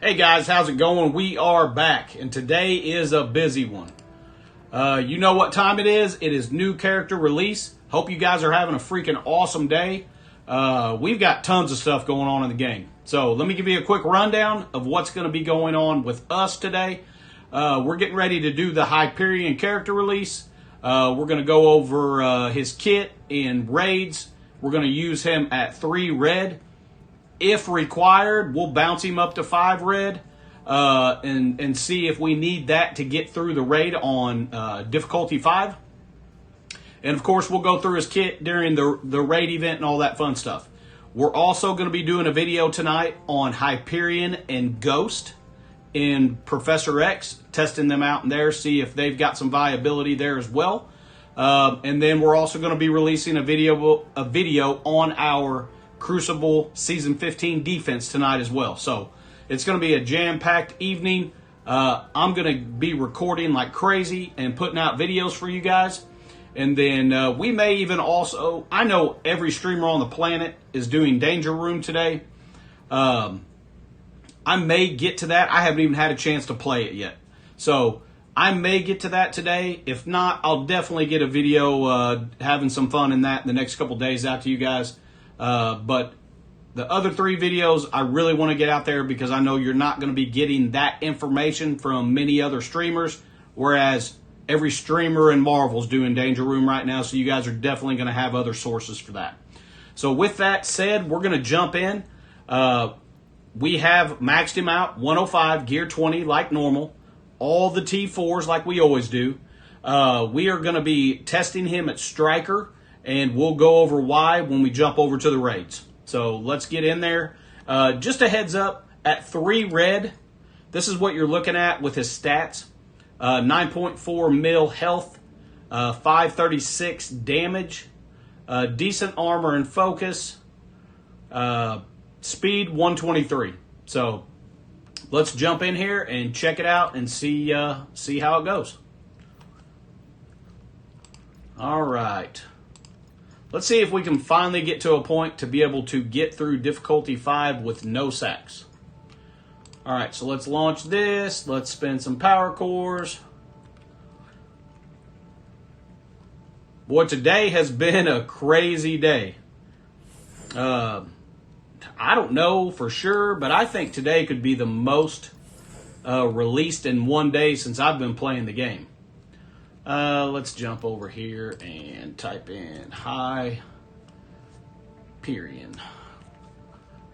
Hey guys, how's it going? We are back, and today is a busy one. You know what time it is? It is new character release. Hope you guys are having a freaking awesome day. We've got tons of stuff going on in the game. So let me give you a quick rundown of what's going to be going on with us today. We're getting ready to do the Hyperion character release. We're going to go over his kit in raids. We're going to use him at 3 red. If required, we'll bounce him up to 5 red and see if we need that to get through the raid on difficulty 5. And of course, we'll go through his kit during the raid event and all that fun stuff. We're also going to be doing a video tonight on Hyperion and Ghost in Professor X, testing them out in there, see if they've got some viability there as well. And then we're also going to be releasing a video on our Crucible Season 15 defense tonight as well. So it's going to be a jam-packed evening. I'm going to be recording like crazy and putting out videos for you guys. And then we may even also, I know every streamer on the planet is doing Danger Room today. I may get to that. I haven't even had a chance to play it yet. So I may get to that today. If not, I'll definitely get a video having some fun in that in the next couple days out to you guys. But the other 3 videos I really want to get out there because I know you're not going to be getting that information from many other streamers, whereas every streamer in Marvel's doing Danger Room right now, so you guys are definitely going to have other sources for that. So with that said, we're going to jump in. We have maxed him out, 105, gear 20 like normal, all the T4s like we always do. We are going to be testing him at Striker, and we'll go over why when we jump over to the raids. So let's get in there. Just a heads up, at 3 red, this is what you're looking at with his stats. 9.4 mil health, 536 damage, decent armor and focus, speed 123. So let's jump in here and check it out and see how it goes. All right. Let's see if we can finally get to a point to be able to get through difficulty 5 with no sacks. All right, so let's launch this. Let's spend some power cores. Boy, today has been a crazy day. I don't know for sure, but I think today could be the most released in one day since I've been playing the game. Let's jump over here and type in Hyperion.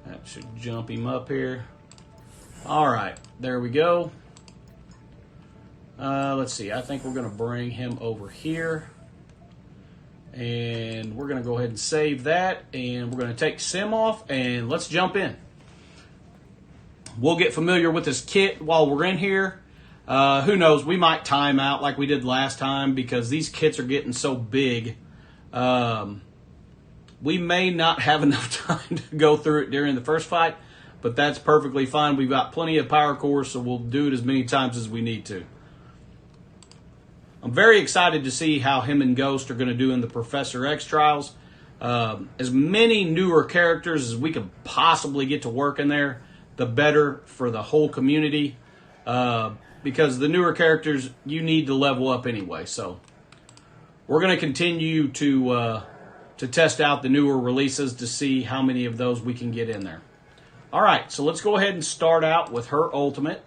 That should jump him up here. All right, there we go. Let's see. I think we're going to bring him over here. And we're going to go ahead and save that. And we're going to take Sim off and let's jump in. We'll get familiar with this kit while we're in here. Who knows, we might time out like we did last time because these kits are getting so big. We may not have enough time to go through it during the first fight, but that's perfectly fine. We've got plenty of power cores, so we'll do it as many times as we need to. I'm very excited to see how him and Ghost are going to do in the Professor X trials. As many newer characters as we could possibly get to work in there, the better for the whole community. Because the newer characters, you need to level up anyway. So we're going to continue to test out the newer releases to see how many of those we can get in there. All right, so let's go ahead and start out with her ultimate.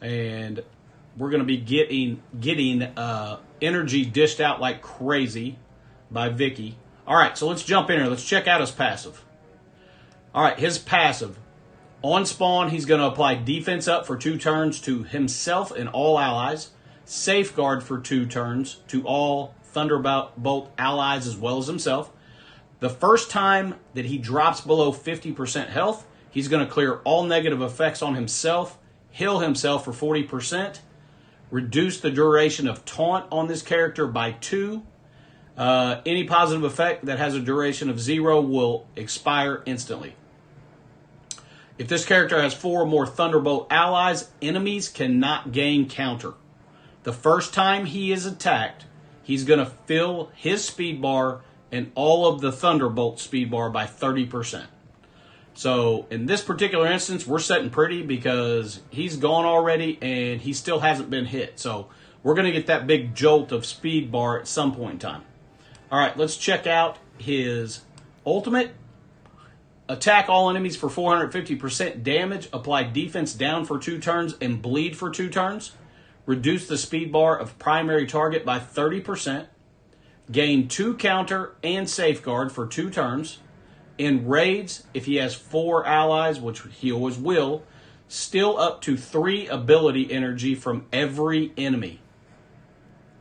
And we're going to be getting energy dished out like crazy by Vicky. All right, so let's jump in here. Let's check out his passive. All right, his passive. On spawn, he's going to apply defense up for 2 turns to himself and all allies. Safeguard for 2 turns to all Thunderbolt allies as well as himself. The first time that he drops below 50% health, he's going to clear all negative effects on himself, heal himself for 40%, reduce the duration of taunt on this character by 2. Any positive effect that has a duration of 0 will expire instantly. If this character has 4 or more Thunderbolt allies, enemies cannot gain counter. The first time he is attacked, he's going to fill his speed bar and all of the Thunderbolt speed bar by 30%. So in this particular instance, we're setting pretty because he's gone already and he still hasn't been hit. So we're going to get that big jolt of speed bar at some point in time. All right, let's check out his ultimate. Attack all enemies for 450% damage. Apply defense down for 2 turns and bleed for 2 turns. Reduce the speed bar of primary target by 30%. Gain 2 counter and safeguard for 2 turns. In raids, if he has 4 allies, which he always will, steal up to 3 ability energy from every enemy.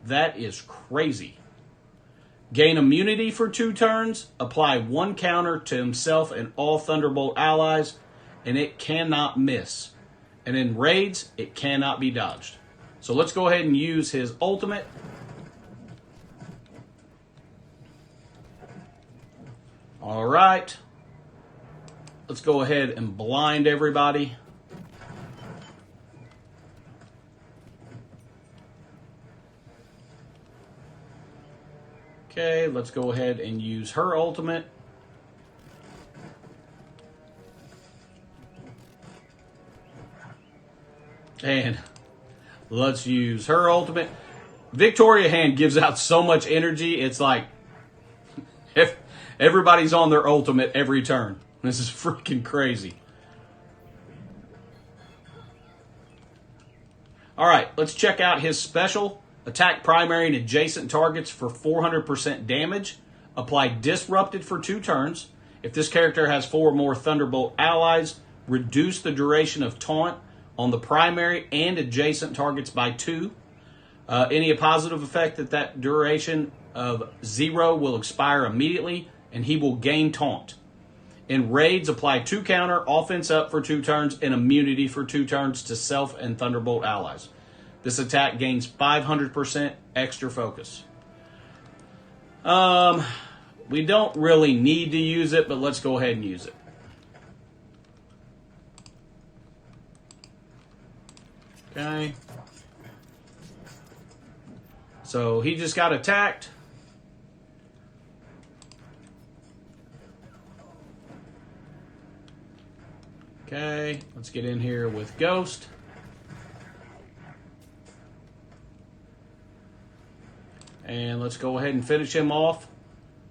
That is crazy. Gain immunity for 2 turns. Apply 1 counter to himself and all Thunderbolt allies, and it cannot miss. And in raids, it cannot be dodged. So let's go ahead and use his ultimate. All right. Let's go ahead and blind everybody. Okay, let's go ahead and use her ultimate. And let's use her ultimate. Victoria Hand gives out so much energy. It's like if everybody's on their ultimate every turn. This is freaking crazy. All right, let's check out his special. Attack primary and adjacent targets for 400% damage. Apply Disrupted for 2 turns. If this character has 4 or more Thunderbolt allies, reduce the duration of taunt on the primary and adjacent targets by 2. Any positive effect that duration of 0 will expire immediately, and he will gain taunt. In raids, apply 2 counter, offense up for 2 turns, and immunity for 2 turns to self and Thunderbolt allies. This attack gains 500% extra focus. We don't really need to use it, but let's go ahead and use it. Okay. So he just got attacked. Okay, let's get in here with Ghost. And let's go ahead and finish him off.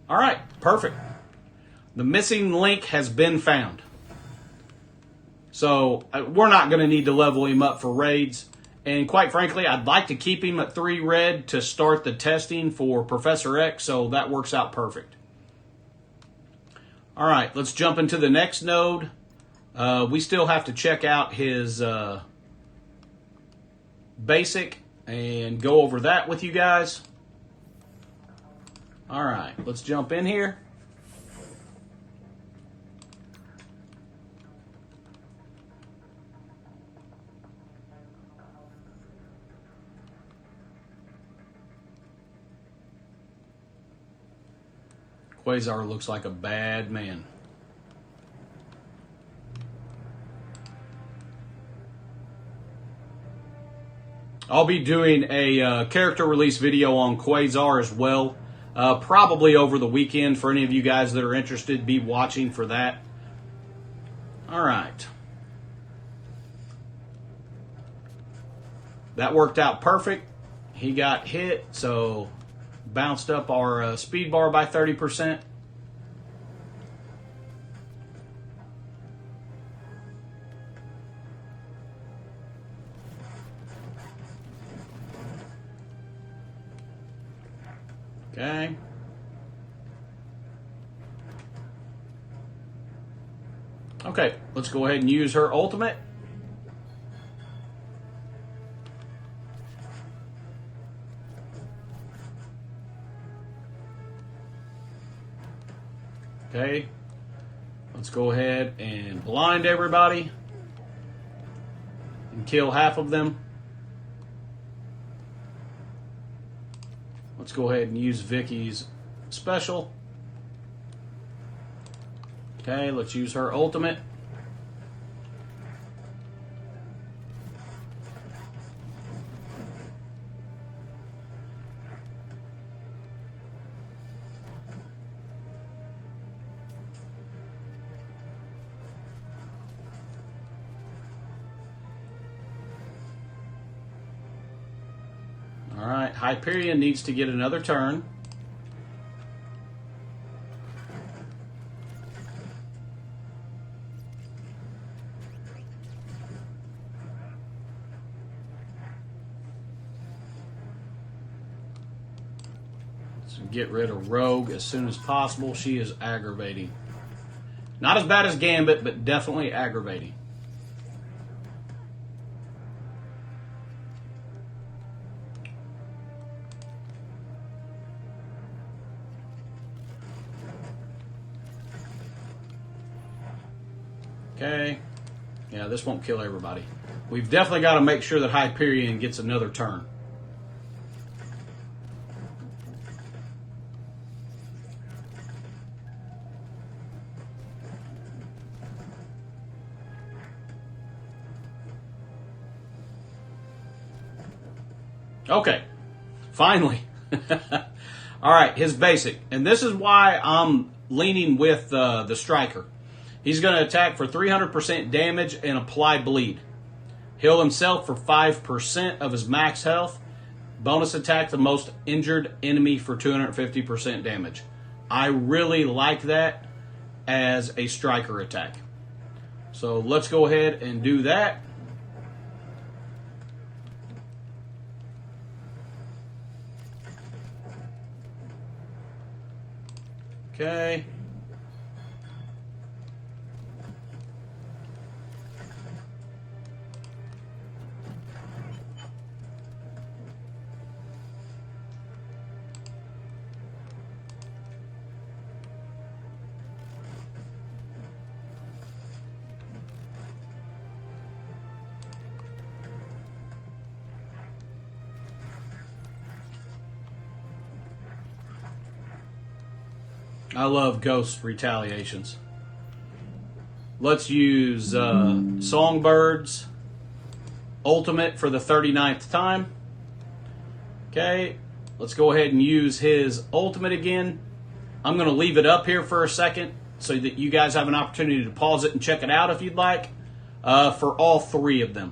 All right, perfect. The missing link has been found. So we're not going to need to level him up for raids. And quite frankly, I'd like to keep him at 3 red to start the testing for Professor X, so that works out perfect. All right, let's jump into the next node. We still have to check out his basic and go over that with you guys. All right, let's jump in here. Quasar looks like a bad man. I'll be doing a character release video on Quasar as well. Probably over the weekend for any of you guys that are interested. Be watching for that. All right. That worked out perfect. He got hit, so bounced up our speed bar by 30%. Okay. Okay, let's go ahead and use her ultimate. Okay, let's go ahead and blind everybody and kill half of them. Let's go ahead and use Vicky's special. Okay, let's use her ultimate. All right, Hyperion needs to get another turn. Get rid of Rogue as soon as possible. She is aggravating. Not as bad as Gambit, but definitely aggravating. Okay. Yeah, this won't kill everybody. We've definitely got to make sure that Hyperion gets another turn. Okay, finally. All right, his basic. And this is why I'm leaning with the Striker. He's going to attack for 300% damage and apply bleed. Heal himself for 5% of his max health. Bonus attack the most injured enemy for 250% damage. I really like that as a Striker attack. So let's go ahead and do that. Okay. I love Ghost retaliations. Let's use Songbird's ultimate for the 39th time. Okay, let's go ahead and use his ultimate again. I'm going to leave it up here for a second so that you guys have an opportunity to pause it and check it out if you'd like, for all three of them.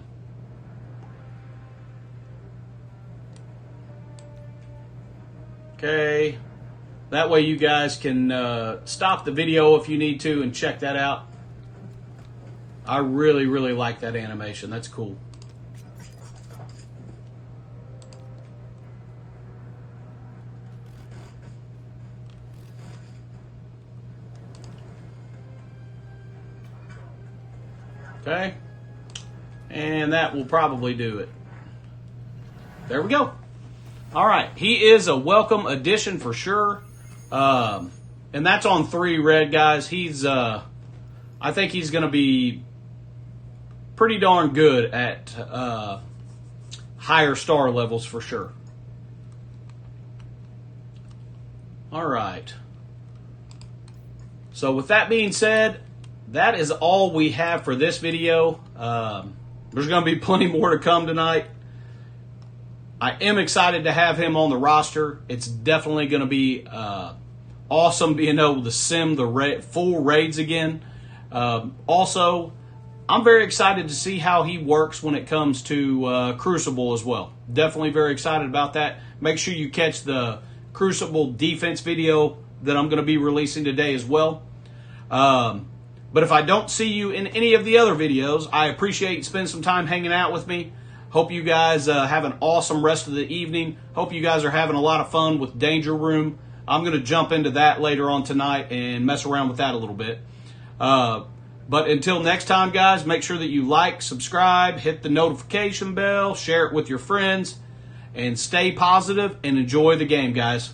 Okay. That way you guys can stop the video if you need to and check that out. I really, really like that animation. That's cool. Okay. And that will probably do it. There we go. All right. He is a welcome addition for sure. And that's on 3 red, guys. He's, I think he's going to be pretty darn good at higher star levels for sure. All right. So with that being said, that is all we have for this video. There's going to be plenty more to come tonight. I am excited to have him on the roster. It's definitely going to be awesome being able to sim the full raids again. Also, I'm very excited to see how he works when it comes to Crucible as well. Definitely very excited about that. Make sure you catch the Crucible defense video that I'm going to be releasing today as well. But if I don't see you in any of the other videos, I appreciate you spending some time hanging out with me. Hope you guys have an awesome rest of the evening. Hope you guys are having a lot of fun with Danger Room. I'm going to jump into that later on tonight and mess around with that a little bit. But until next time, guys, make sure that you like, subscribe, hit the notification bell, share it with your friends, and stay positive and enjoy the game, guys.